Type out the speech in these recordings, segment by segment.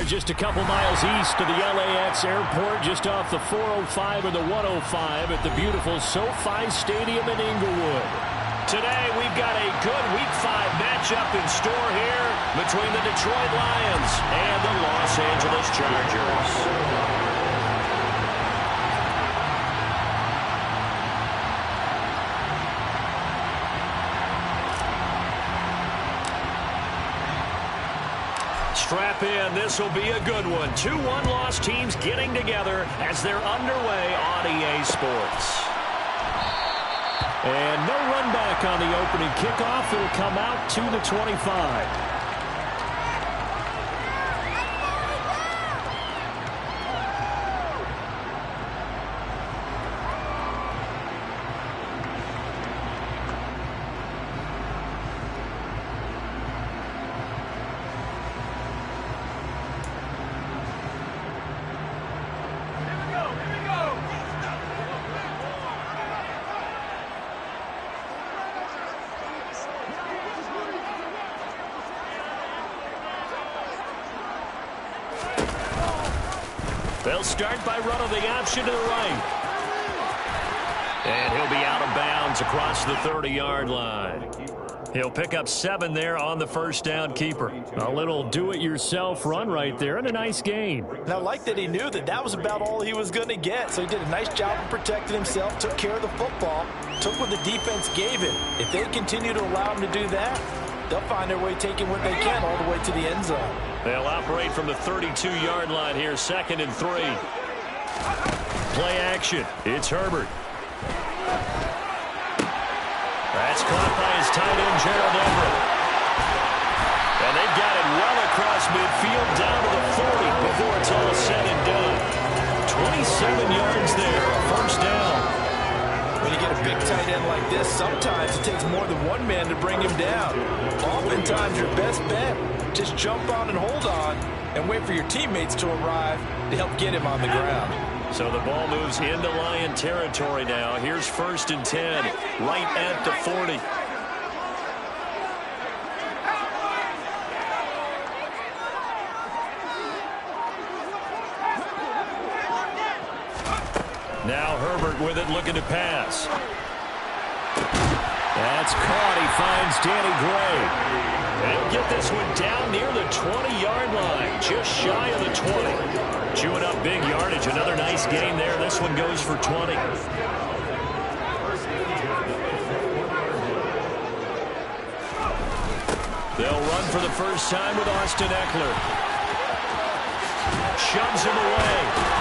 just a couple miles east of the LAX airport, just off the 405 and the 105 at the beautiful SoFi Stadium in Inglewood. Today, we've got a good Week 5 matchup in store here between the Detroit Lions and the Los Angeles Chargers. Strap in. This will be a good one. 2 one-loss teams getting together as they're underway on EA Sports. And no run back on the opening kickoff. It'll come out to the 25. They'll start by running the option to the right. And he'll be out of bounds across the 30-yard line. He'll pick up 7 there on the first down keeper. A little do-it-yourself run right there and a nice gain. And I like that he knew that that was about all he was going to get. So he did a nice job of protecting himself, took care of the football, took what the defense gave him. If they continue to allow him to do that, they'll find their way taking what they can all the way to the end zone. They'll operate from the 32-yard line here, 2nd and 3. Play action. It's Herbert. That's caught by his tight end, Gerald Everett. And they've got it well across midfield down to the 40 before it's all said and done. 27 yards there, first down. When you get a big tight end like this, sometimes it takes more than one man to bring him down. Oftentimes, your best bet, just jump on and hold on and wait for your teammates to arrive to help get him on the ground. So the ball moves into Lion territory now. Here's 1st and 10, right at the 40. Now Herbert with it, looking to pass. That's caught. He finds Danny Gray. They'll get this one down near the 20-yard line, just shy of the 20. Chewing up big yardage. Another nice gain there. This one goes for 20. They'll run for the first time with Austin Eckler. Shoves him away.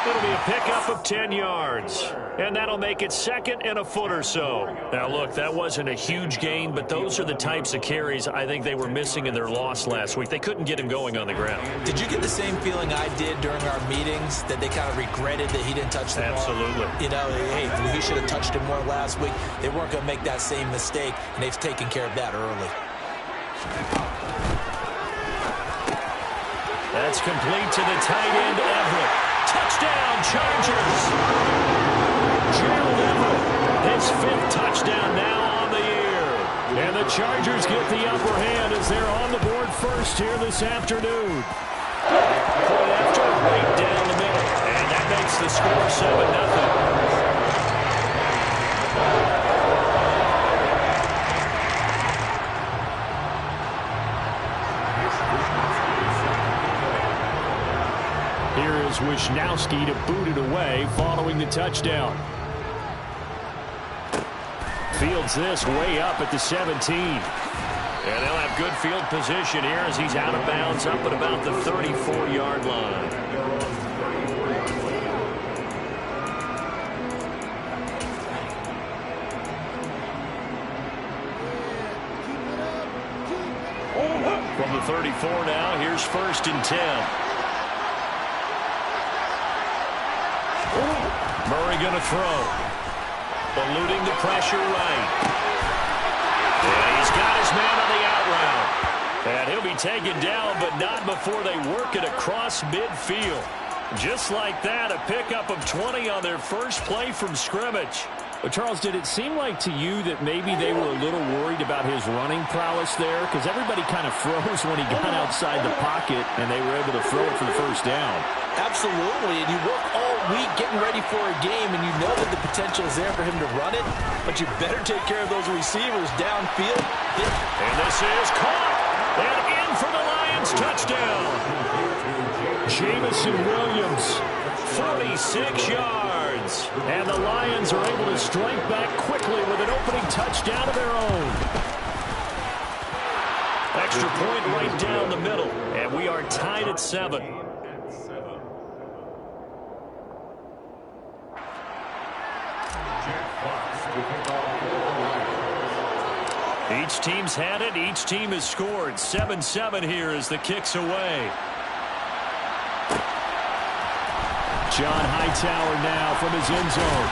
It'll be a pickup of 10 yards. And that'll make it 2nd and a foot or so. Now, look, that wasn't a huge gain, but those are the types of carries I think they were missing in their loss last week. They couldn't get him going on the ground. Did you get the same feeling I did during our meetings, that they kind of regretted that he didn't touch the ball? Absolutely. You know, hey, he should have touched it more last week. They weren't going to make that same mistake, and they've taken care of that early. That's complete to the tight end, Everett. Touchdown, Chargers! Gerald Everett, his 5th touchdown now on the year. And the Chargers get the upper hand as they're on the board first here this afternoon. Point after, right down the middle. And that makes the score 7-0. Here is Wishnowski to boot it away following the touchdown. Fields this way up at the 17. And they'll have good field position here as he's out of bounds up at about the 34-yard line. From the 34 now, here's 1st and 10. Murray going to throw. Eluding the pressure right. And he's got his man on the out route. And he'll be taken down, but not before they work it across midfield. Just like that, a pickup of 20 on their first play from scrimmage. But Charles, did it seem like to you that maybe they were a little worried about his running prowess there? Because everybody kind of froze when he got outside the pocket, and they were able to throw it for the first down. Absolutely, and you work all week getting ready for a game, and you know that the potential is there for him to run it, but you better take care of those receivers downfield. And this is caught, and in for the Lions touchdown. Jameson Williams, 46 yards. And the Lions are able to strike back quickly with an opening touchdown of their own. Extra point right down the middle, and we are tied at 7. Each team's had it. Each team has scored. 7-7 here as the kick's away. John Hightower now from his end zone.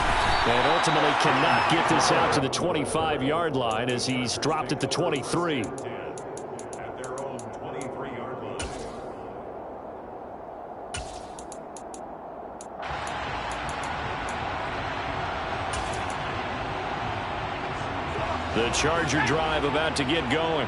And ultimately cannot get this out to the 25-yard line as he's dropped at the 23. The Charger drive about to get going.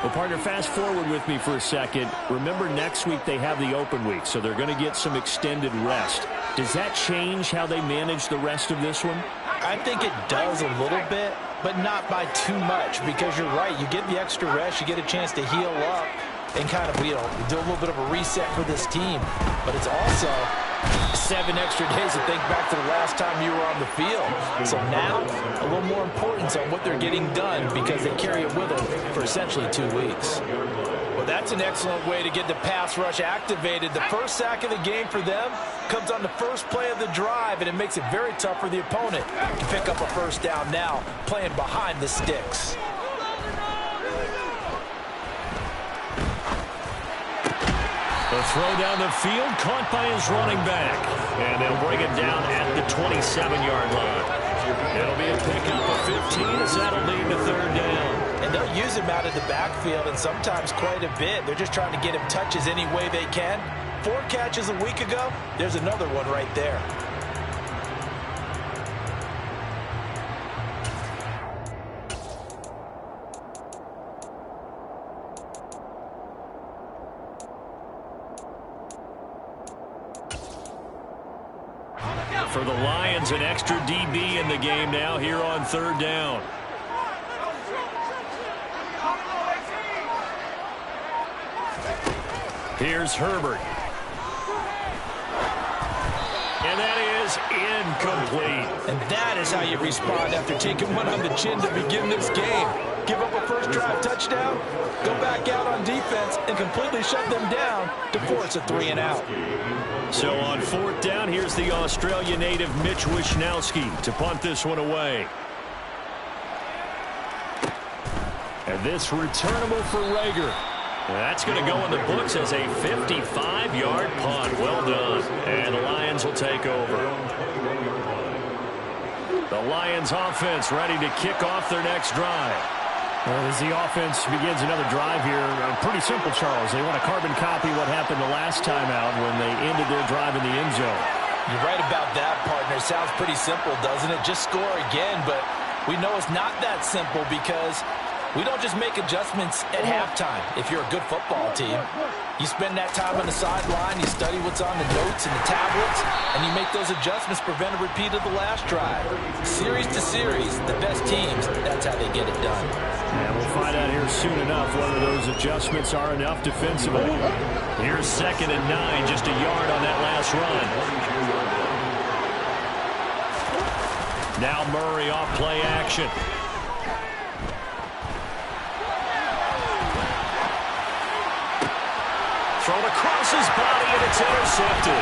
Well, partner, fast forward with me for a second. Remember, next week they have the open week, so they're going to get some extended rest. Does that change how they manage the rest of this one? I think it does a little bit, but not by too much, because you're right. You get the extra rest, you get a chance to heal up and kind of, do a little bit of a reset for this team. But it's also 7 extra days to think back to the last time you were on the field. So now, a little more importance on what they're getting done because they carry it with them for essentially 2 weeks. Well, that's an excellent way to get the pass rush activated. The first sack of the game for them comes on the first play of the drive, and it makes it very tough for the opponent to pick up a first down now, playing behind the sticks. The throw down the field, caught by his running back. And they'll bring it down at the 27-yard line. It'll be a pickup of 15 as that'll lead to third down. And they'll use him out of the backfield, and sometimes quite a bit. They're just trying to get him touches any way they can. 4 catches a week ago, there's another one right there. For the Lions, an extra DB in the game now here on third down. Here's Herbert. And that is incomplete. And that is how you respond after taking one on the chin to begin this game. Give up a first drive touchdown, go back out on defense, and completely shut them down to force a 3-and-out. So on fourth down, here's the Australia native Mitch Wishnowsky to punt this one away. And this returnable for Rager. That's going to go in the books as a 55-yard punt. Well done. And the Lions will take over. The Lions offense ready to kick off their next drive. Well, as the offense begins another drive here, pretty simple, Charles. They want to carbon copy what happened the last time out when they ended their drive in the end zone. You're right about that, partner. Sounds pretty simple, doesn't it? Just score again, but we know it's not that simple because we don't just make adjustments at halftime. If you're a good football team, you spend that time on the sideline, you study what's on the notes and the tablets, and you make those adjustments, prevent a repeat of the last drive. Series to series, the best teams, that's how they get it done. And we'll find out here soon enough whether those adjustments are enough defensively. Here's 2nd and 9, just a yard on that last run. Now Murray off play action. Thrown across his body, and it's intercepted.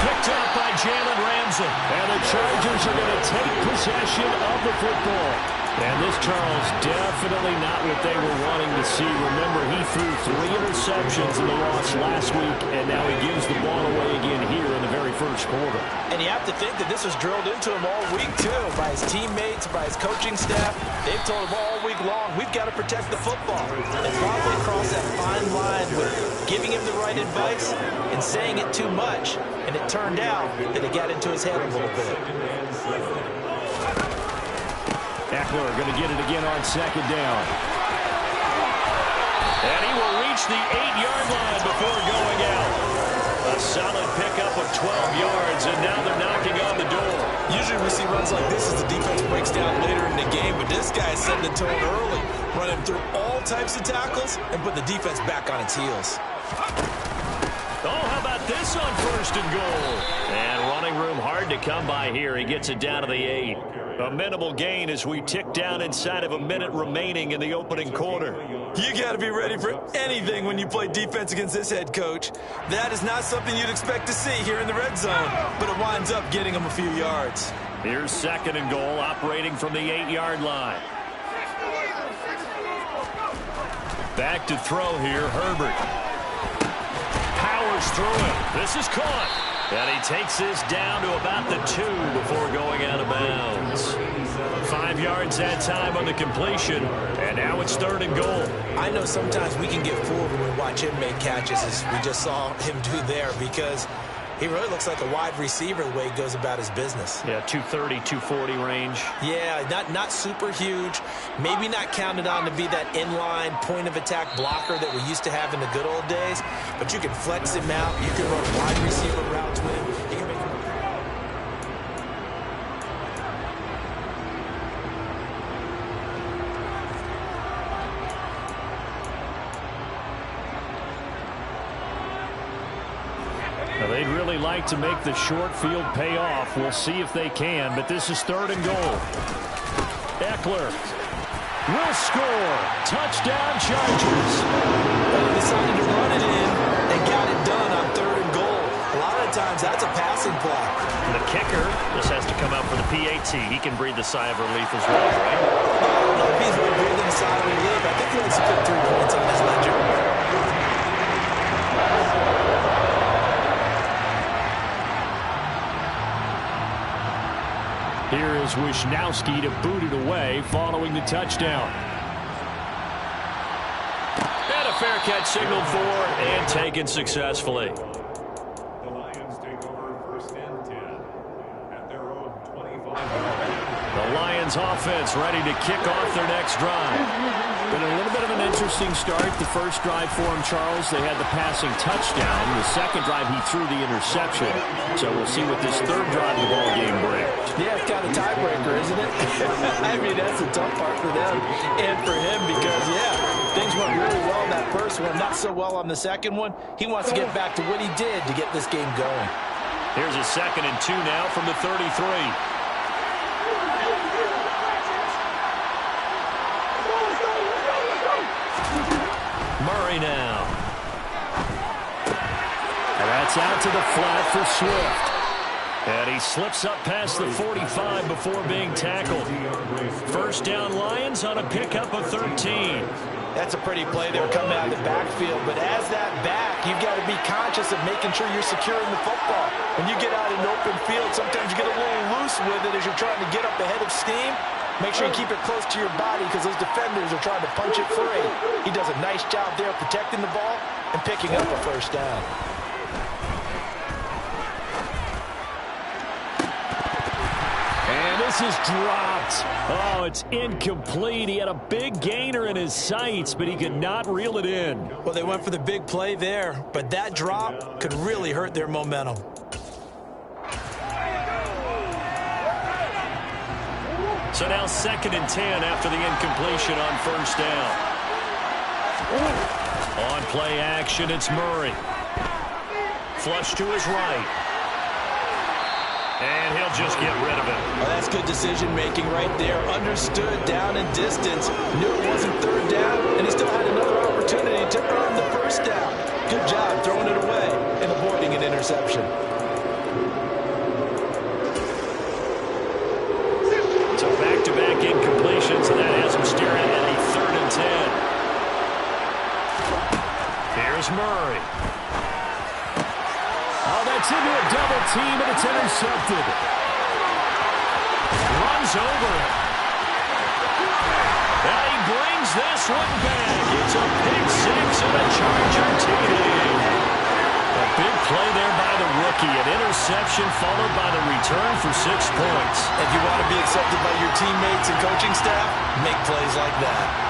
Picked up by Jalen Ramsey. And the Chargers are going to take possession of the football. And this, Charles, definitely not what they were wanting to see. Remember, he threw 3 interceptions in the loss last week, and now he gives the ball away again here in the very first quarter. And you have to think that this was drilled into him all week, too, by his teammates, by his coaching staff. They've told him all week long, we've got to protect the football. And probably cross that fine line with giving him the right advice and saying it too much. And it turned out that it got into his head a little bit. Eckler going to get it again on second down. And he will reach the 8-yard line before going out. A solid pickup of 12 yards, and now they're knocking on the door. Usually we see runs like this as the defense breaks down later in the game, but this guy is setting the tone early, running through all types of tackles and put the defense back on its heels. Oh, how about this on first and goal? And running room hard to come by here. He gets it down to the 8. A minimal gain as we tick down inside of a minute remaining in the opening quarter. You got to be ready for anything when you play defense against this head coach. That is not something you'd expect to see here in the red zone, but it winds up getting him a few yards. Here's second and goal, operating from the 8-yard line. Back to throw here, Herbert. Powers through it. This is caught. And he takes this down to about the 2 before going out of bounds. 5 yards that time on the completion, and now it's third and goal. I know sometimes we can get fooled when we watch him make catches, as we just saw him do there, because he really looks like a wide receiver the way he goes about his business. Yeah, 230, 240 range. Yeah, not super huge. Maybe not counted on to be that inline point-of-attack blocker that we used to have in the good old days, but you can flex him out. You can run wide receiver routes with him. You can make him... Now, they'd really like to make the short field pay off. We'll see if they can, but this is third and goal. Eckler will score. Touchdown, Chargers. They decided to run it in and got it done on third and goal. A lot of times that's a passing play. The kicker just has to come out for the PAT. He can breathe a sigh of relief as well, right? I don't know if he's breathing a sigh of relief. I think he likes to put 3 points on his ledger. Here is Wisnowski to boot it away following the touchdown. And a fair catch signaled for and taken successfully. The Lions take over first and 10 at their own 25. The Lions offense ready to kick off their next drive. Been a little bit of an interesting start. The first drive for him, Charles, they had the passing touchdown. The second drive, he threw the interception. So we'll see what this third drive of the ball game brings. Yeah, it's kind of tiebreaker, isn't it? I mean, that's the tough part for them and for him because, yeah, things went really well in that first one, not so well on the second one. He wants to get back to what he did to get this game going. Here's a 2nd and 2 now from the 33. Murray now. And that's out to the flat for Swift. And he slips up past the 45 before being tackled. First down Lions on a pickup of 13. That's a pretty play there coming out of the backfield, but as that back, you've got to be conscious of making sure you're securing the football. When you get out in open field, sometimes you get a little loose with it as you're trying to get up ahead of steam. Make sure you keep it close to your body because those defenders are trying to punch it free. He does a nice job there protecting the ball and picking up a first down. And this is dropped. Oh, it's incomplete. He had a big gainer in his sights, but he could not reel it in. Well, they went for the big play there, but that drop could really hurt their momentum. So now 2nd and 10 after the incompletion on first down. On play action, it's Murray. Flush to his right. And he'll just get rid of it. Oh, that's good decision-making right there. Understood down and distance. Knew it wasn't third down, and he still had another opportunity to earn the first down. Good job throwing it away and avoiding an interception. So back-to-back incompletions, and that has him staring at a 3rd and 10. Here's Murray. Oh, that's into a double team, and it's intercepted. Runs over it. And he brings this one back. It's a pick six and a Charger TD. A big play there by the rookie. Gesicki, an interception followed by the return for 6 points. If you want to be accepted by your teammates and coaching staff, make plays like that.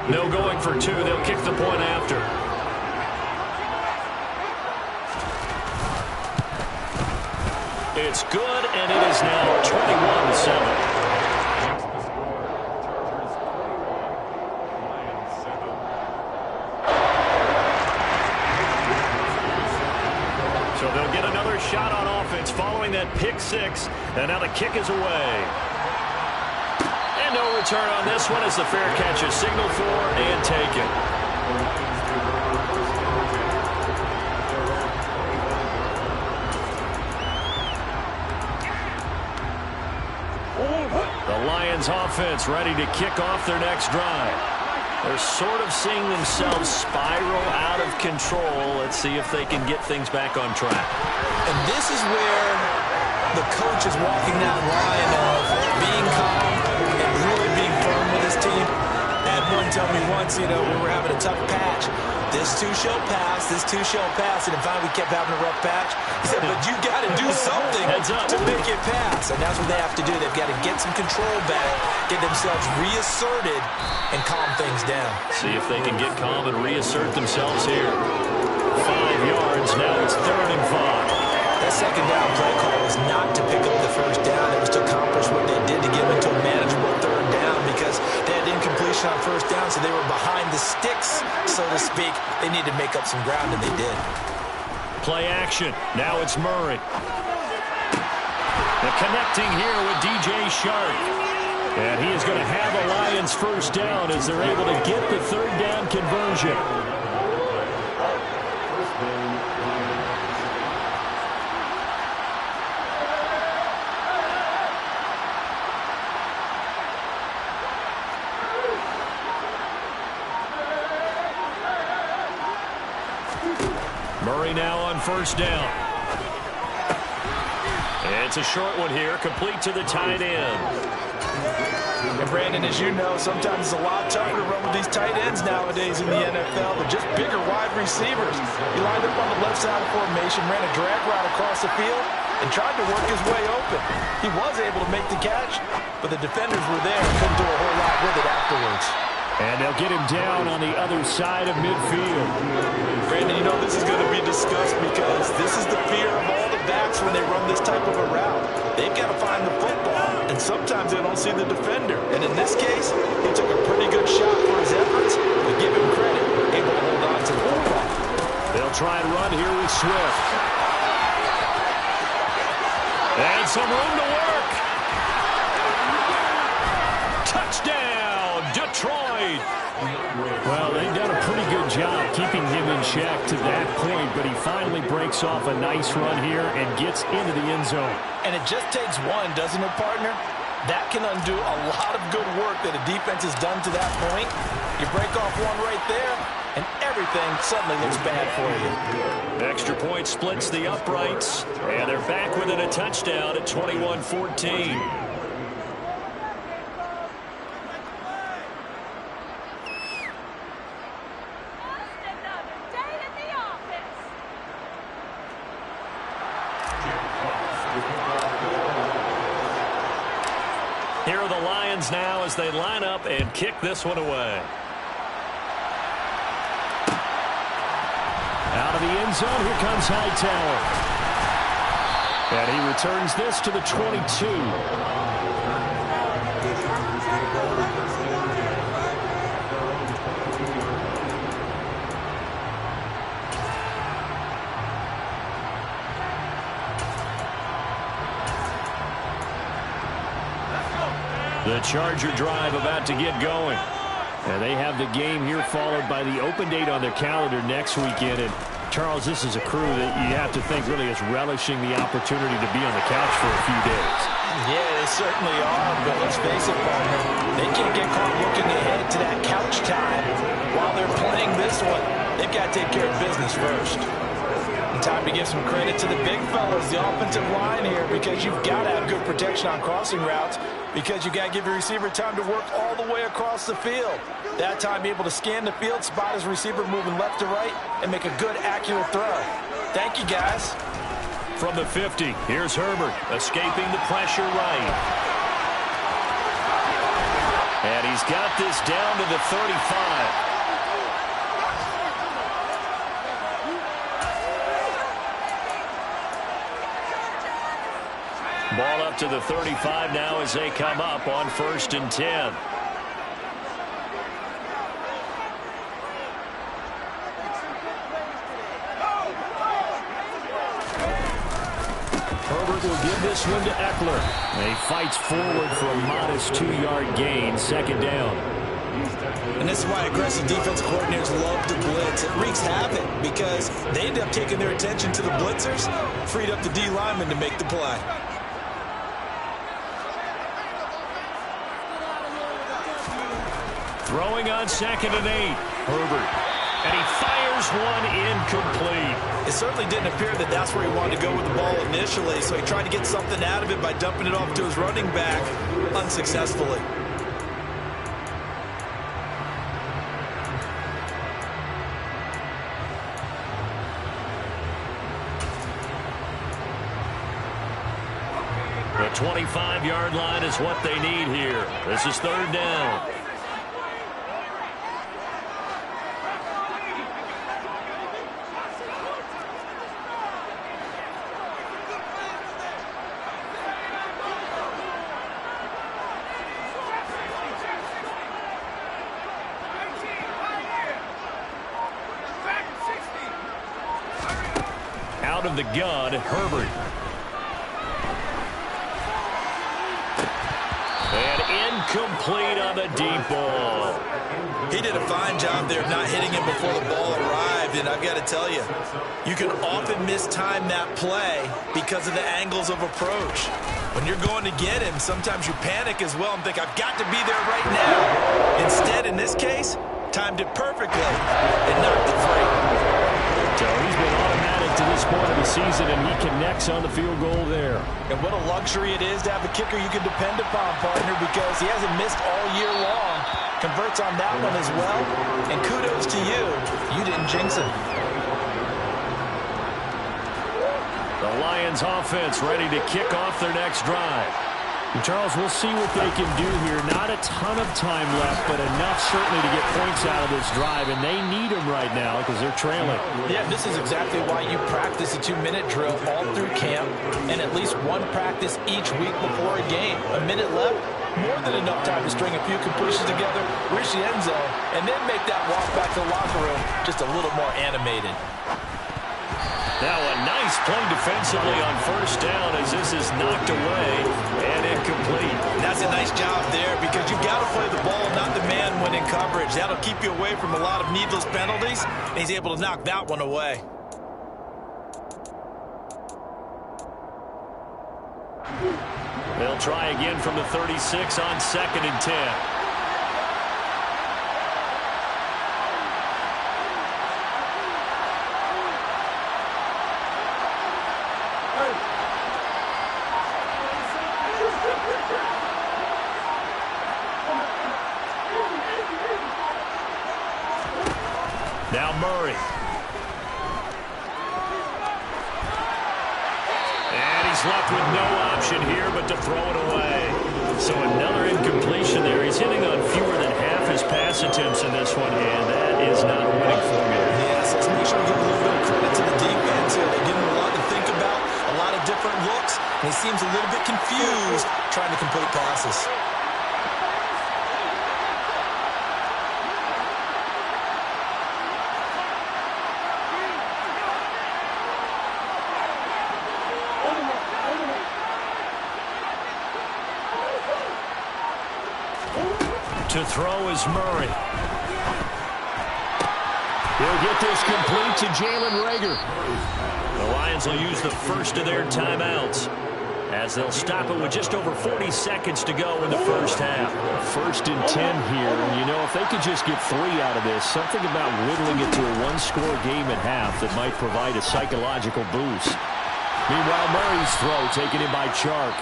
No going for 2. They'll kick the point after. It's good, and it is now 21-7. So they'll get another shot on offense following that pick 6, and now the kick is away. And no return on this one as the fair catch is signaled for and taken. The Lions offense ready to kick off their next drive. They're sort of seeing themselves spiral out of control. Let's see if they can get things back on track. And this is where the coach is walking that line of being calm and really being firm with his team. And one told me once, you know, we were having a tough patch. This too shall pass, this too shall pass. And finally we kept having a rough patch. He said, but you got to do something to make it pass. And that's what they have to do. They've got to get some control back, get themselves reasserted, and calm things down. See if they can get calm and reassert themselves here. 5 yards, now it's 3rd and 5. That second down play call was not to pick up the first down. It was to accomplish what they did to get into a manageable 3rd down because they had incompletion on first down, so they were behind the sticks, so to speak. They needed to make up some ground, and they did. Play action. Now it's Murray. The connecting here with DJ Shark. And he is going to have a Lions first down as they're able to get the 3rd down conversion. now on first down. It's a short one here, complete to the tight end. And Brandon, as you know, sometimes it's a lot tougher to run with these tight ends nowadays in the NFL. They're just bigger wide receivers. He lined up on the left side of formation, ran a drag route across the field, and tried to work his way open. He was able to make the catch, but the defenders were there and couldn't do a whole lot with it afterwards. And they'll get him down on the other side of midfield. Brandon, you know this is going to be discussed because this is the fear of all the backs when they run this type of a route. They've got to find the football, and sometimes they don't see the defender. And in this case, he took a pretty good shot for his efforts, but give him credit, able to hold on to the football. They'll try and run here with Swift. And some room to work. Touchdown, Detroit. Well, they've done a pretty good job keeping him in check to that point, but he finally breaks off a nice run here and gets into the end zone. And it just takes one, doesn't it, partner? That can undo a lot of good work that a defense has done to that point. You break off one right there, and everything suddenly looks bad for you. Extra point splits the uprights, and they're back within a touchdown at 21-14. Here are the Lions now as they line up and kick this one away. Out of the end zone, here comes Hightower. And he returns this to the 22. The Charger drive about to get going. And they have the game here followed by the open date on their calendar next weekend. And Charles, this is a crew that you have to think really is relishing the opportunity to be on the couch for a few days. Yeah, they certainly are, but let's face it, partner, they can't get caught looking ahead to that couch time while they're playing this one. They've got to take care of business first. And time to give some credit to the big fellas, the offensive line here, because you've got to have good protection on crossing routes, because you've got to give your receiver time to work all the way across the field. That time, be able to scan the field, spot his receiver moving left to right, and make a good, accurate throw. Thank you, guys. From the 50, here's Herbert, escaping the pressure right. And he's got this down to the 35. Ball up to the 35 now as they come up on 1st and 10. Herbert will give this one to Eckler. And he fights forward for a modest 2-yard gain, 2nd down. And this is why aggressive defense coordinators love to blitz. It wreaks havoc because they end up taking their attention to the blitzers, freed up the D lineman to make the play. Throwing on 2nd and 8. Herbert. And he fires one incomplete. It certainly didn't appear that that's where he wanted to go with the ball initially, so he tried to get something out of it by dumping it off to his running back unsuccessfully. The 25-yard line is what they need here. This is 3rd down. Out of the gun, Herbert. And incomplete on the deep ball. He did a fine job there of not hitting him before the ball arrived, and I've got to tell you, you can often mistime that play because of the angles of approach. When you're going to get him, sometimes you panic as well and think, I've got to be there right now. Instead, in this case, timed it perfectly and knocked it free. So he's been automatically season, and he connects on the field goal there. And what a luxury it is to have a kicker you can depend upon, partner, because he hasn't missed all year long. Converts on that one as well. And kudos to you. You didn't jinx him. The Lions offense ready to kick off their next drive. And Charles, we'll see what they can do here. Not a ton of time left, but enough certainly to get points out of this drive, and they need them right now because they're trailing. Yeah, this is exactly why you practice a 2-minute drill all through camp and at least one practice each week before a game. A minute left, more than enough time to string a few completions together, reach the end zone, and then make that walk back to the locker room just a little more animated. Now a nice play defensively on first down as this is knocked away and incomplete. That's a nice job there because you've got to play the ball, not the man when in coverage. That'll keep you away from a lot of needless penalties, and he's able to knock that one away. They'll try again from the 36 on 2nd and 10. Now Murray. And he's left with no option here but to throw it away. So another incompletion there. He's hitting on fewer than half his pass attempts in this one, and that is not a winning formula. Yes, let's make sure we give a little bit of credit to the defense here. They give him a lot to think about, a lot of different looks, and he seems a little bit confused trying to complete passes. To throw is Murray. He'll get this complete to Jalen Reagor. The Lions will use the first of their timeouts as they'll stop it with just over 40 seconds to go in the first half. 1st and 10 here. You know, if they could just get 3 out of this, something about whittling it to a one-score game at half that might provide a psychological boost. Meanwhile, Murray's throw taken in by Chark.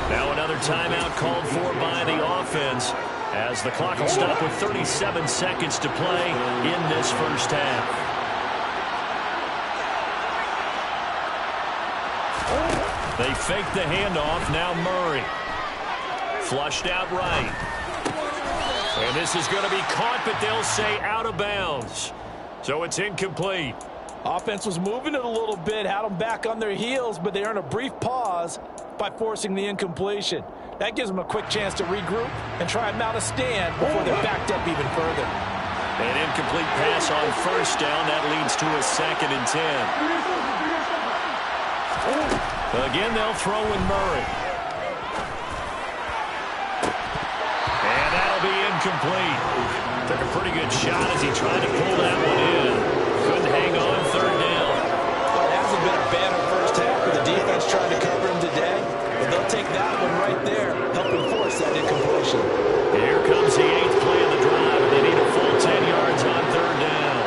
Now another timeout called for by the offense as the clock will stop with 37 seconds to play in this first half. They fake the handoff. Now Murray. Flushed out right. And this is going to be caught, but they'll say out of bounds. So it's incomplete. Offense was moving it a little bit, had them back on their heels, but they earn a brief pause by forcing the incompletion. That gives them a quick chance to regroup and try and mount a stand before they're backed up even further. An incomplete pass on first down. That leads to a 2nd and 10. Again, they'll throw with Murray. And that'll be incomplete. Took a pretty good shot as he tried to pull that one in. Couldn't hang on 3rd down. Well, it hasn't been a banner first half for the defense trying to cover him today. But they'll take that one right there, helping force that incompletion. Here comes the 8th play of the drive, and they need a full 10 yards on 3rd down.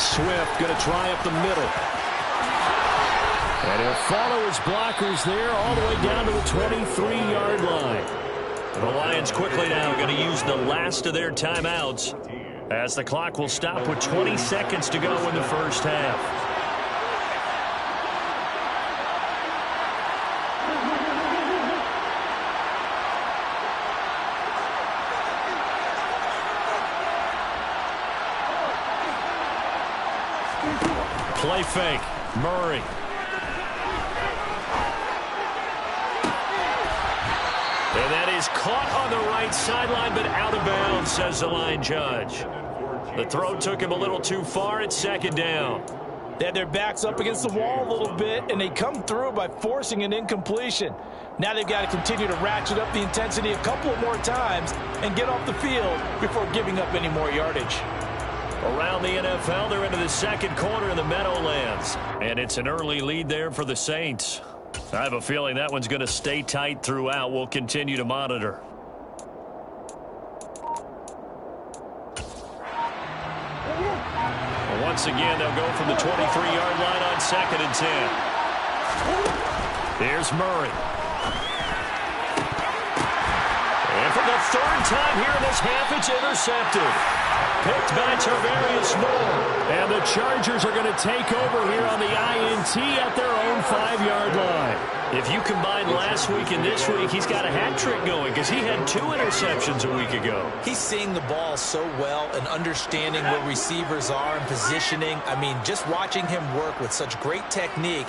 Swift going to try up the middle. And he'll follow his blockers there all the way down to the 23-yard line. The Lions quickly now going to use the last of their timeouts as the clock will stop with 20 seconds to go in the first half. Play fake. Murray. And that is caught on the right sideline, but out of bounds, says the line judge. The throw took him a little too far at 2nd down. They had their backs up against the wall a little bit, and they come through by forcing an incompletion. Now they've got to continue to ratchet up the intensity a couple of more times and get off the field before giving up any more yardage. Around the NFL, they're into the second quarter in the Meadowlands. And it's an early lead there for the Saints. I have a feeling that one's going to stay tight throughout. We'll continue to monitor. Once again, they'll go from the 23-yard line on 2nd and 10. Here's Murray. And for the third time here in this half, it's intercepted. Picked by Tarvarius Moore. And the Chargers are going to take over here on the INT at their own 5-yard line. If you combine last week and this week, he's got a hat trick going because he had 2 interceptions a week ago. He's seeing the ball so well and understanding where receivers are and positioning. I mean, just watching him work with such great technique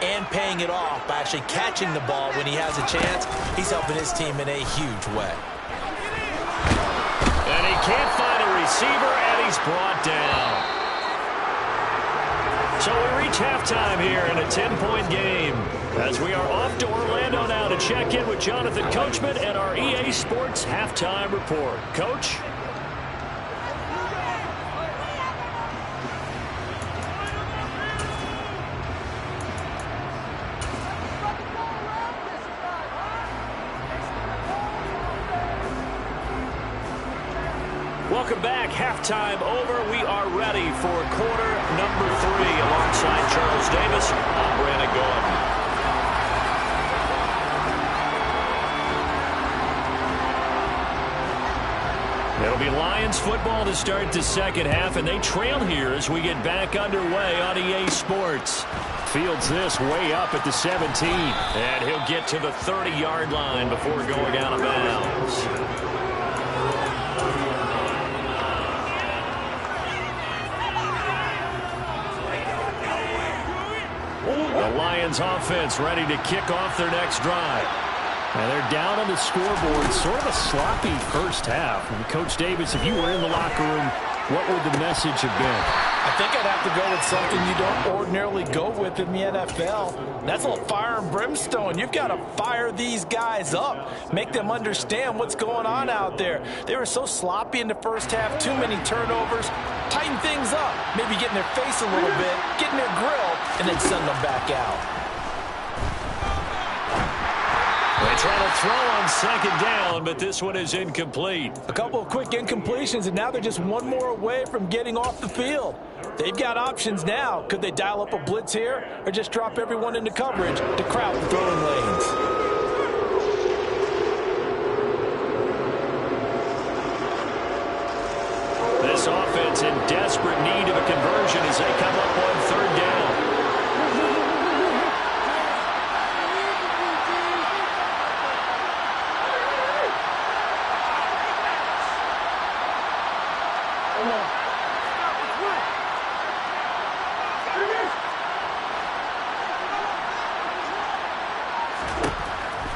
and paying it off by actually catching the ball when he has a chance, he's helping his team in a huge way. And he can't find a receiver, and he's brought down. So we reach halftime here in a 10-point game as we are off to Orlando now to check in with Jonathan Coachman and our EA Sports Halftime Report. Coach? Welcome back. Halftime over. We are ready for quarter number 3. Alongside Charles Davis, I'm Brandon Gaudin. It'll be Lions football to start the second half, and they trail here as we get back underway on EA Sports. Fields this way up at the 17, and he'll get to the 30-yard line before going out of bounds. The Lions offense ready to kick off their next drive. And they're down on the scoreboard. Sort of a sloppy first half. And Coach Davis, if you were in the locker room, what would the message have been? I think I'd have to go with something you don't ordinarily go with in the NFL. That's a little fire and brimstone. You've got to fire these guys up. Make them understand what's going on out there. They were so sloppy in the first half. Too many turnovers. Tighten things up. Maybe get in their face a little bit. Get in their grill. And then send them back out. They try to throw on second down, but this one is incomplete. A couple of quick incompletions, and now they're just one more away from getting off the field. They've got options now. Could they dial up a blitz here or just drop everyone into coverage to crowd the throwing lanes? This offense in desperate need of a conversion as they come up on third down.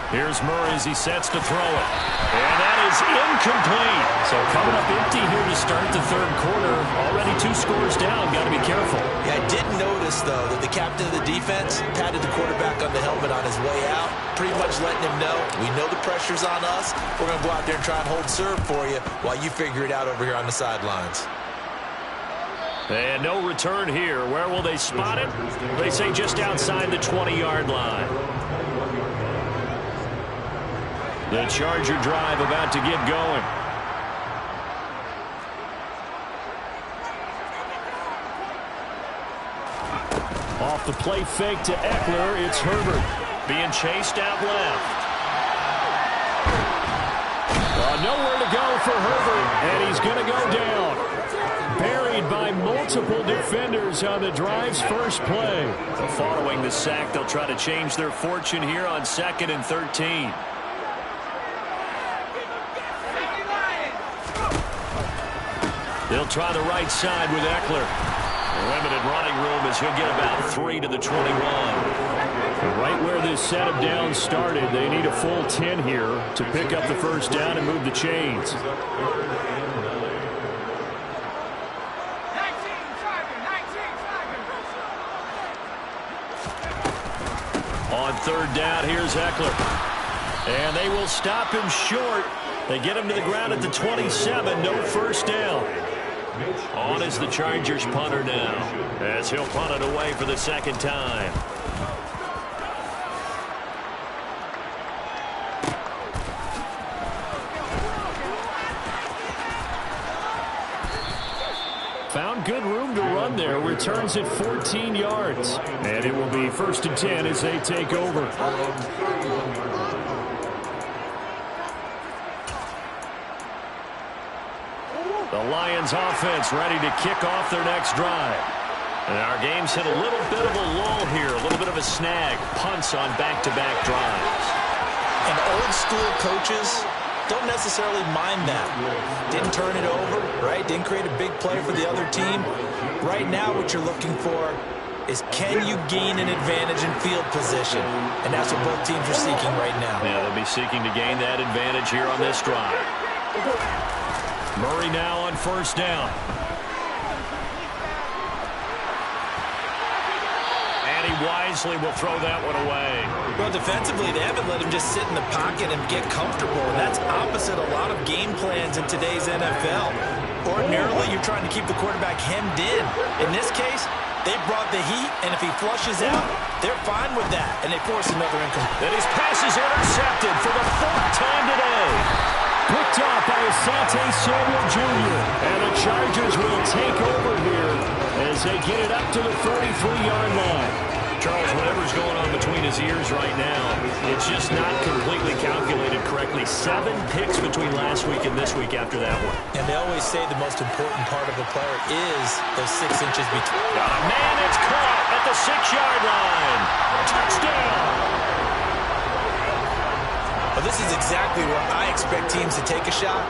Here's Murray as he sets to throw it. And that is incomplete. So coming up empty here to start the third quarter. Already 2 scores down. Got to be careful. Yeah, I did notice, though, that the captain of the defense patted the quarterback on the helmet on his way out, pretty much letting him know, we know the pressure's on us. We're going to go out there and try and hold serve for you while you figure it out over here on the sidelines. And no return here. Where will they spot it? They say just outside the 20-yard line. The Charger drive about to get going. Off the play fake to Eckler, it's Herbert. Being chased out left. Nowhere to go for Herbert, and he's going to go down. Buried by multiple defenders on the drive's first play. Following the sack, they'll try to change their fortune here on 2nd and 13. They'll try the right side with Eckler. Limited running room as he'll get about 3 to the 21. Right where this set of downs started, they need a full 10 here to pick up the first down and move the chains. On third down, here's Eckler. And they will stop him short. They get him to the ground at the 27. No first down. On is the Chargers punter now, as he'll punt it away for the second time. Found good room to run there. Returns it 14 yards. And it will be 1st and 10 as they take over. The Lions offense ready to kick off their next drive. And our game's hit a little bit of a lull here, a little bit of a snag. Punts on back-to-back drives. And old school coaches don't necessarily mind that. Didn't turn it over, right? Didn't create a big play for the other team. Right now what you're looking for is, can you gain an advantage in field position? And that's what both teams are seeking right now. Yeah, they'll be seeking to gain that advantage here on this drive. Murray now on 1st down. And he wisely will throw that one away. Well, defensively, they haven't let him just sit in the pocket and get comfortable. And that's opposite a lot of game plans in today's NFL. Ordinarily, you're trying to keep the quarterback hemmed in. In this case, they brought the heat, and if he flushes out, they're fine with that. And they force another incomplete. And his pass is intercepted for the 4th time today. Picked off by Asante Samuel Jr. And the Chargers will take over here as they get it up to the 33-yard line. Charles, whatever's going on between his ears right now, it's just not completely calculated correctly. 7 picks between last week and this week after that one. And they always say the most important part of a player is those 6 inches between. Got a man, it's caught at the 6-yard line. Touchdown! Well, this is exactly where I expect teams to take a shot.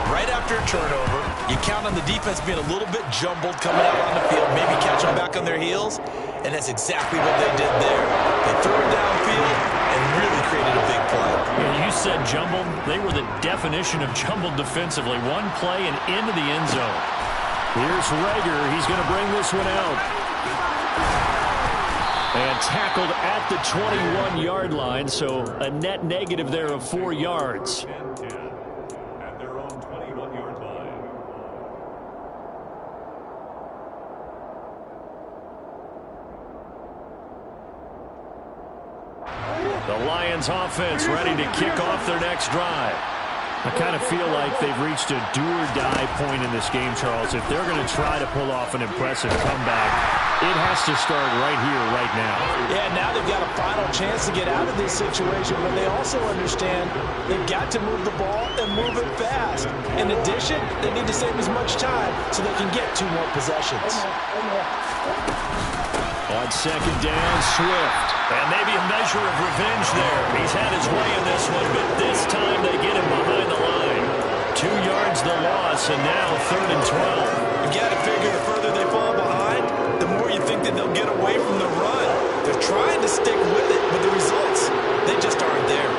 Right after a turnover, you count on the defense being a little bit jumbled coming out on the field, maybe catch them back on their heels, and that's exactly what they did there. They threw it downfield and really created a big play. Yeah, you said jumbled. They were the definition of jumbled defensively. One play and into the end zone. Here's Reagor. He's going to bring this one out. And tackled at the 21-yard line, so a net negative there of 4 yards. At their own 21-yard line. The Lions offense ready to kick off their next drive. I kind of feel like they've reached a do-or-die point in this game, Charles. If they're going to try to pull off an impressive comeback, it has to start right here, right now. Yeah, now they've got a final chance to get out of this situation, but they also understand they've got to move the ball and move it fast. In addition, they need to save as much time so they can get 2 more possessions. On 2nd down, Swift. And maybe a measure of revenge there. He's had his way in this one, but this time they get him behind the line. 2 yards the loss, and now 3rd and 12. You got to figure the further they fall behind, the more you think that they'll get away from the run. They're trying to stick with it, but the results, they just aren't there.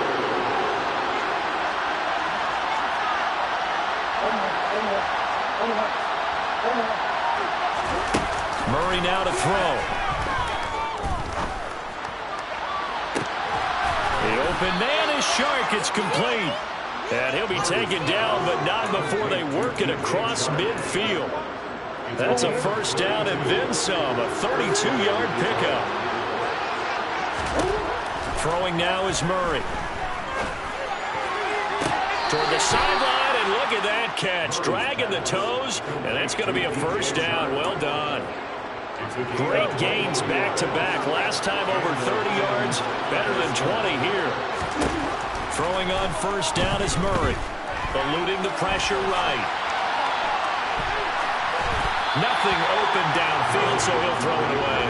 Murray now to throw. The open man is Shark. It's complete. And he'll be taken down, but not before they work it across midfield. That's a 1st down and then some, a 32-yard pickup. Throwing now is Murray. Toward the sideline, and look at that catch. Dragging the toes, and that's going to be a 1st down. Well done. Great gains back-to-back. Last time over 30 yards, better than 20 here. Throwing on 1st down is Murray. Eluding the pressure right. Nothing open downfield, so he'll throw it away.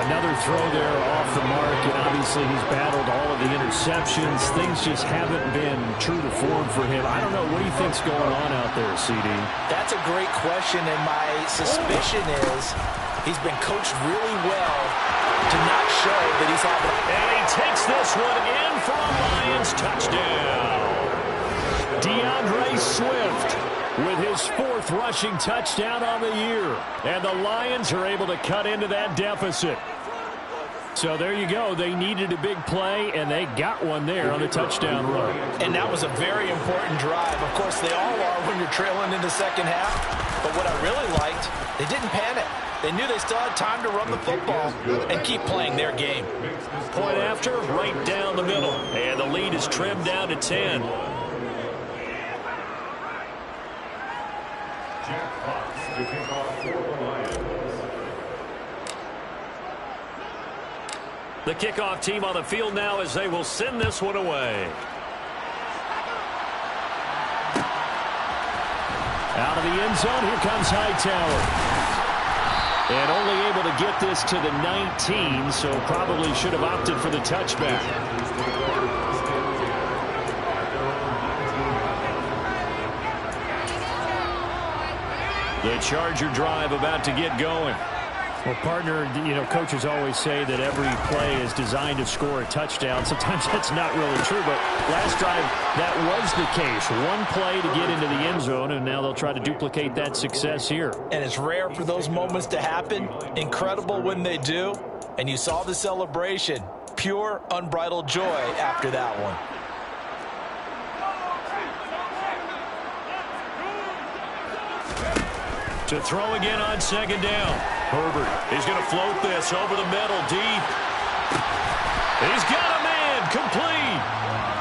Another throw there off the mark, and obviously he's battled all of the interceptions. Things just haven't been true to form for him. I don't know. What do you think's going on out there, CD? That's a great question, and my suspicion is he's been coached really well to not show that he's having. And he takes this one in for a Lions touchdown. DeAndre Swift with his 4th rushing touchdown on the year. And the Lions are able to cut into that deficit. So there you go. They needed a big play, and they got one there on the touchdown run. And that was a very important drive. Of course, they all are when you're trailing in the second half. But what I really liked, they didn't panic. They knew they still had time to run the football and keep playing their game. Point after, right down the middle. And the lead is trimmed down to 10. Jack Fox to kick off for the Lions. The kickoff team on the field now as they will send this one away. Out of the end zone, here comes Hightower. And only able to get this to the 19, so probably should have opted for the touchback. The Charger drive about to get going. Well, partner, coaches always say that every play is designed to score a touchdown. Sometimes that's not really true, but last drive, that was the case. One play to get into the end zone, and now they'll try to duplicate that success here. And it's rare for those moments to happen. Incredible when they do. And you saw the celebration. Pure, unbridled joy after that one. To throw again on second down. Herbert is going to float this over the middle deep. He's got a man complete.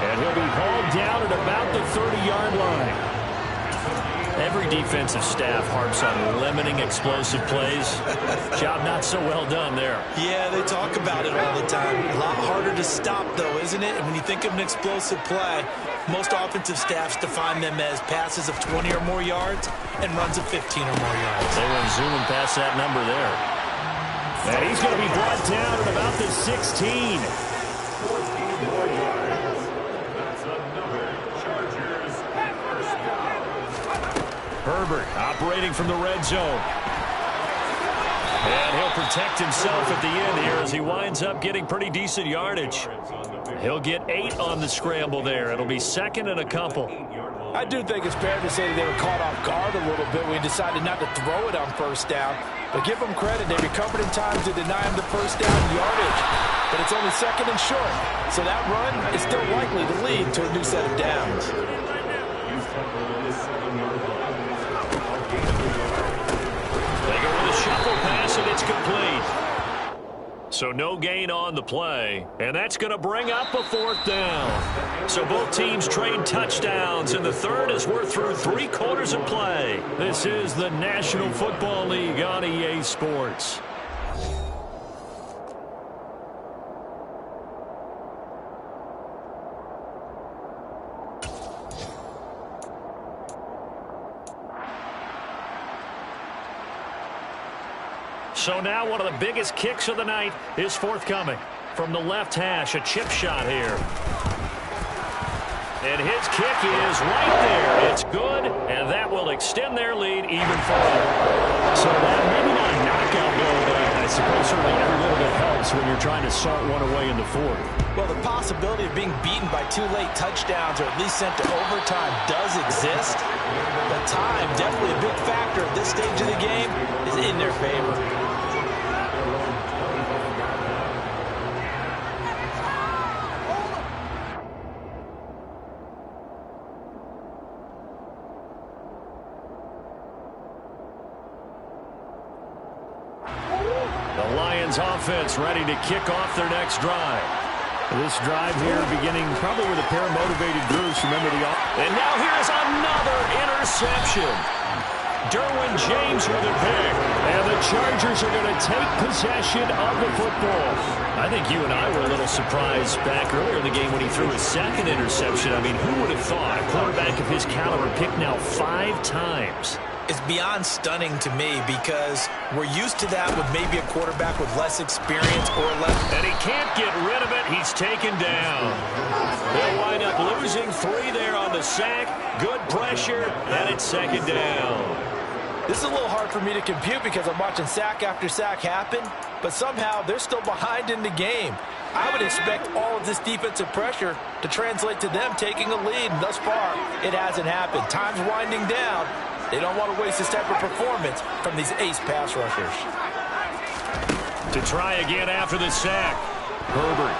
And he'll be hauled down at about the 30-yard line. Every defensive staff harps on limiting explosive plays. Job not so well done there. Yeah, they talk about it all the time. A lot harder to stop, though, isn't it? And when you think of an explosive play, most offensive staffs define them as passes of 20 or more yards and runs of 15 or more yards. They went zooming past that number there. And he's going to be brought down at about the 16. 14 more yards. That's another Chargers first down. Herbert operating from the red zone. And he'll protect himself at the end here as he winds up getting pretty decent yardage. He'll get 8 on the scramble there. It'll be second and a couple. I do think it's fair to say they were caught off guard a little bit when we decided not to throw it on first down. But give them credit. They recovered in time to deny him the first down yardage. But it's only second and short. So that run is still likely to lead to a new set of downs. They go with a shuffle pass, and it's complete. So no gain on the play, and that's going to bring up a fourth down. So both teams trade touchdowns in the third as we're through 3 quarters of play. This is the National Football League on EA Sports. So now one of the biggest kicks of the night is forthcoming. From the left hash, a chip shot here. And his kick is right there. It's good, and that will extend their lead even further. So that maybe not a knockout goal, but I suppose certainly every little bit helps when you're trying to salt one away in the fourth. Well, the possibility of being beaten by 2 late touchdowns or at least sent to overtime does exist. But time, definitely a big factor at this stage of the game, is in their favor. The Lions offense ready to kick off their next drive. This drive here beginning probably with a pair of motivated groups. Remember the and now here's another interception. Derwin James with a pick. And the Chargers are going to take possession of the football. I think you and I were a little surprised back earlier in the game when he threw his second interception. I mean, who would have thought a quarterback of his caliber picked now 5 times? It's beyond stunning to me because we're used to that with maybe a quarterback with less experience or less. And he can't get rid of it. He's taken down. They'll wind up losing 3 there on the sack. Good pressure, and it's second down. This is a little hard for me to compute because I'm watching sack after sack happen, but somehow they're still behind in the game. I would expect all of this defensive pressure to translate to them taking a lead, and thus far, it hasn't happened. Time's winding down. They don't want to waste this type of performance from these ace pass rushers. To try again after the sack. Herbert.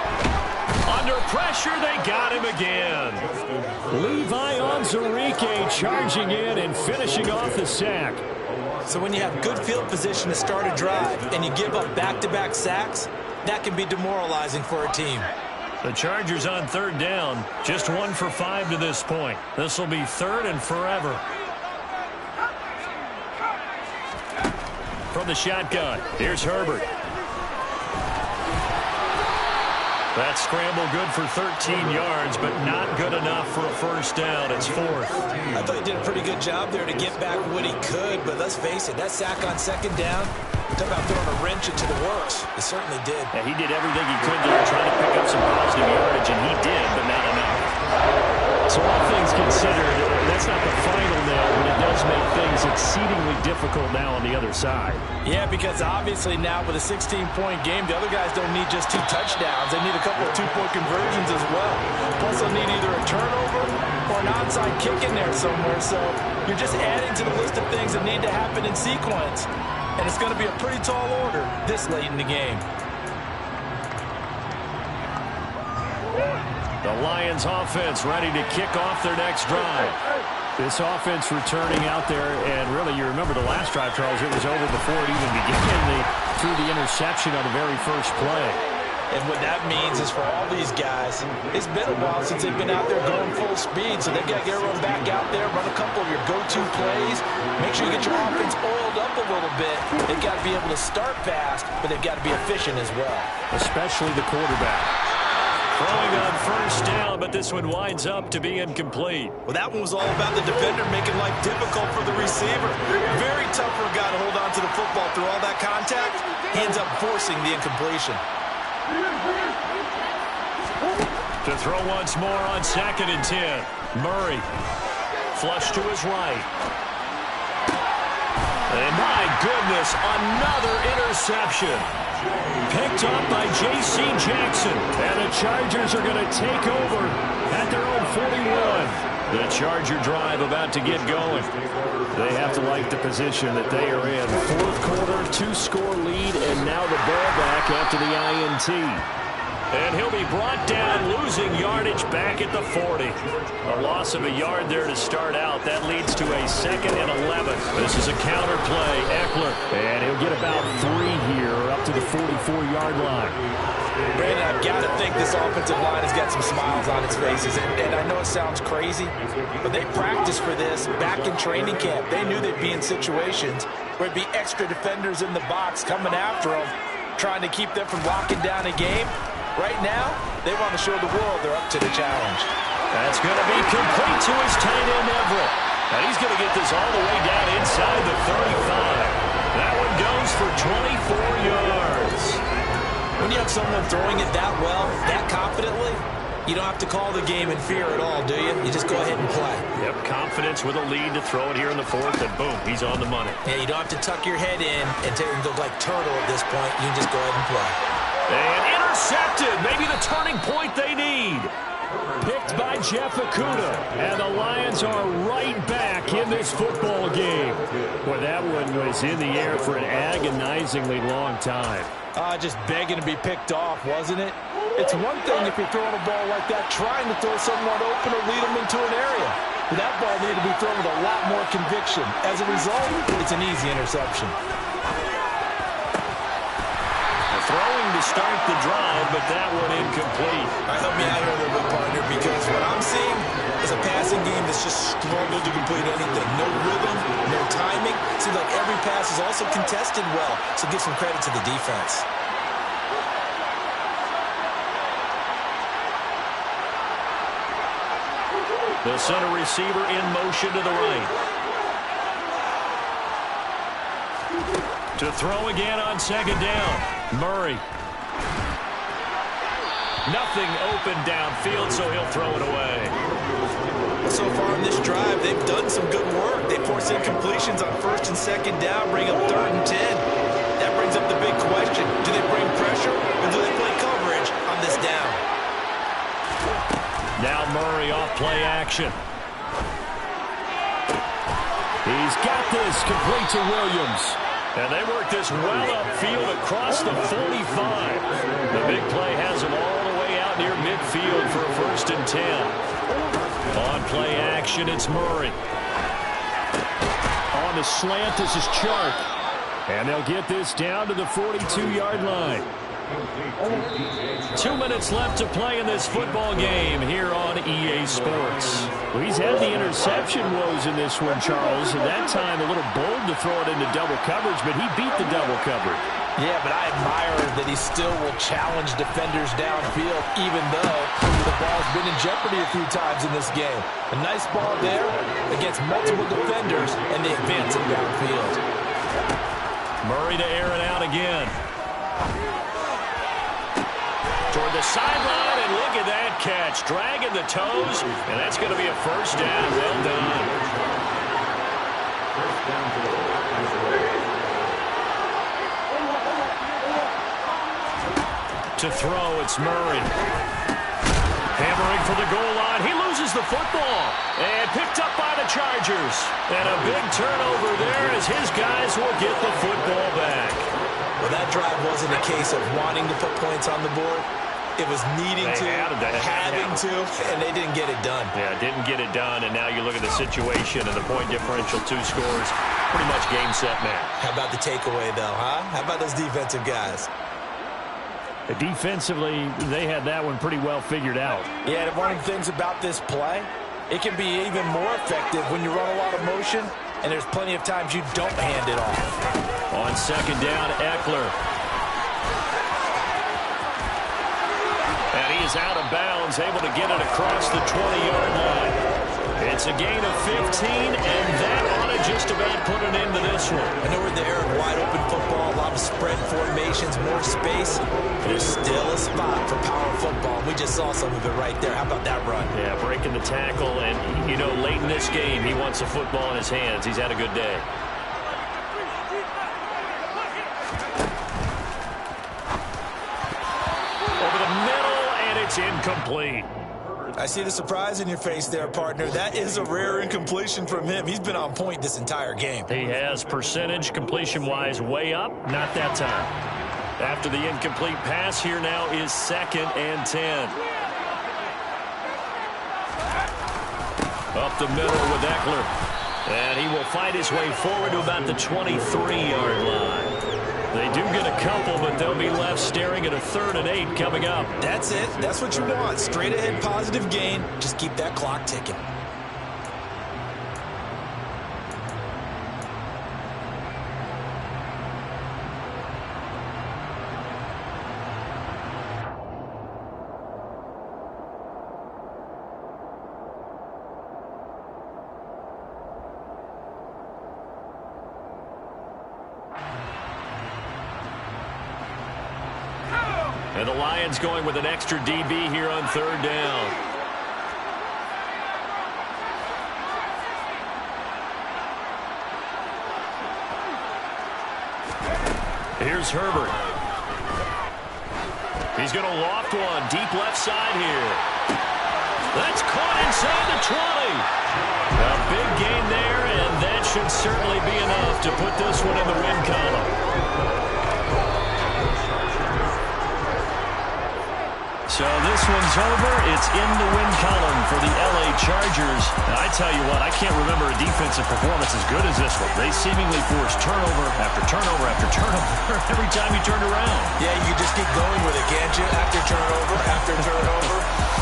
Under pressure, they got him again. Levi Onwuzurike charging in and finishing off the sack. So when you have good field position to start a drive and you give up back-to-back sacks, that can be demoralizing for a team. The Chargers on third down, just 1 for 5 to this point. This will be third and forever. From the shotgun, here's Herbert. That scramble good for 13 yards, but not good enough for a first down. It's fourth. I thought he did a pretty good job there to get back what he could, but let's face it, that sack on second down, talk about throwing a wrench into the works. It certainly did. Yeah, he did everything he could there, trying to pick up some positive yardage, and he did, but not enough. So all things considered, that's not the final nail, but it does make things exceedingly difficult now on the other side. Yeah, because obviously now with a 16-point game, the other guys don't need just 2 touchdowns. They need a couple of 2-point conversions as well. Plus they'll need either a turnover or an onside kick in there somewhere. So you're just adding to the list of things that need to happen in sequence. And it's going to be a pretty tall order this late in the game. The Lions offense ready to kick off their next drive. This offense returning out there, and really you remember the last drive, Charles, it was over before it even began. They threw the interception on the very first play. And what that means is for all these guys, it's been a while since they've been out there going full speed, so they've got to get everyone back out there, run a couple of your go-to plays, make sure you get your offense oiled up a little bit. They've got to be able to start fast, but they've got to be efficient as well. Especially the quarterback. Throwing on first down, but this one winds up to be incomplete. Well, that one was all about the defender making life difficult for the receiver. Very tough for a guy to hold on to the football through all that contact. He ends up forcing the incompletion. To throw once more on 2nd and 10. Murray. Flush to his right. And my goodness, another interception. Picked up by J.C. Jackson. And the Chargers are going to take over at their own 41. The Charger drive about to get going. They have to like the position that they are in. Fourth quarter, 2-score lead, and now the ball back after the INT. And he'll be brought down, losing yardage back at the 40. A loss of a yard there to start out. That leads to a 2nd and 11. This is a counter play. Eckler. And he'll get about 3 here up to the 44-yard line. Brandon, I've got to think this offensive line has got some smiles on its faces. And I know it sounds crazy, but they practiced for this back in training camp. They knew they'd be in situations where it'd be extra defenders in the box coming after them, trying to keep them from locking down a game. Right now, they want to show the world they're up to the challenge. That's going to be complete to his tight end, Everett. And he's going to get this all the way down inside the 35. That one goes for 24 yards. When you have someone throwing it that well, that confidently, you don't have to call the game in fear at all, do you? You just go ahead and play. Yep, confidence with a lead to throw it here in the 4th, and boom, he's on the money. Yeah, you don't have to tuck your head in and look like turtle at this point. You can just go ahead and play. And intercepted. Maybe the turning point they need. Picked by Jeff Okudah. And the Lions are right back in this football game. Boy, that one was in the air for an agonizingly long time. Just begging to be picked off, wasn't it? It's one thing if you're throwing a ball like that, trying to throw someone open or lead them into an area. But that ball needed to be thrown with a lot more conviction. As a result, it's an easy interception. Throwing to start the drive, but that one incomplete. All right, help me out here a little bit, partner, because what I'm seeing is a passing game that's just struggled to complete anything. No rhythm, no timing. Seems like every pass is also contested well, so give some credit to the defense. The center receiver in motion to the right. To throw again on 2nd down. Murray. Nothing open downfield, so he'll throw it away. So far in this drive, they've done some good work. They force incompletions on 1st and 2nd down, bring up 3rd and 10. That brings up the big question. Do they bring pressure, or do they play coverage on this down? Now Murray off play action. He's got this complete to Williams. And they work this well upfield across the 45. The big play has them all the way out near midfield for a 1st and 10. On play action, it's Murray. on the slant. This is Chark. And they'll get this down to the 42-yard line. 2 minutes left to play in this football game here on EA Sports. Well, he's had the interception woes in this one, Charles. At that time, a little bold to throw it into double coverage, but he beat the double coverage. Yeah, but I admire that he still will challenge defenders downfield, even though the ball's been in jeopardy a few times in this game. A nice ball there against multiple defenders, and they advance it downfield. Murray to air it out again. Toward the sideline, and look at that catch. Dragging the toes, and that's going to be a first down. Well done. To throw, it's Murray. Hammering for the goal line. He loses the football. And picked up by the Chargers. And a big turnover there as his guys will get the football back. Well, that drive wasn't a case of wanting to put points on the board. It was needing to, having to, and they didn't get it done. Yeah, didn't get it done, and now you look at the situation and the point differential, 2 scores, pretty much game, set, match. How about the takeaway, though, huh? How about those defensive guys? Defensively, they had that one pretty well figured out. Yeah, and one of the things about this play, it can be even more effective when you run a lot of motion, and there's plenty of times you don't hand it off. On second down, Eckler. And he is out of bounds, able to get it across the 20-yard line. It's a gain of 15, and that ought to just about put an end to this one. I know we're in the era of wide-open football, a lot of spread formations, more space. There's still a spot for power football. We just saw some of it right there. How about that run? Yeah, breaking the tackle, and, you know, late in this game, he wants the football in his hands. He's had a good day. Over the middle, and it's incomplete. I see the surprise in your face there, partner. That is a rare incompletion from him. He's been on point this entire game. He has percentage completion-wise way up. Not that time. After the incomplete pass, here now is 2nd and 10. Up the middle with Eckler. And he will fight his way forward to about the 23-yard line. They do get a couple, but they'll be left staring at a 3rd and 8 coming up. That's it. That's what you want. Straight ahead positive gain. Just keep that clock ticking. And the Lions going with an extra DB here on 3rd down. Here's Herbert. He's going to loft one. Deep left side here. That's caught inside the 20. A big gain there, and that should certainly be enough to put this one in the win column. So this one's over. It's in the win column for the LA Chargers. And I tell you what, I can't remember a defensive performance as good as this one. They seemingly forced turnover after turnover after turnover every time you turned around. Yeah, you just keep going with it, can't you? After turnover after turnover.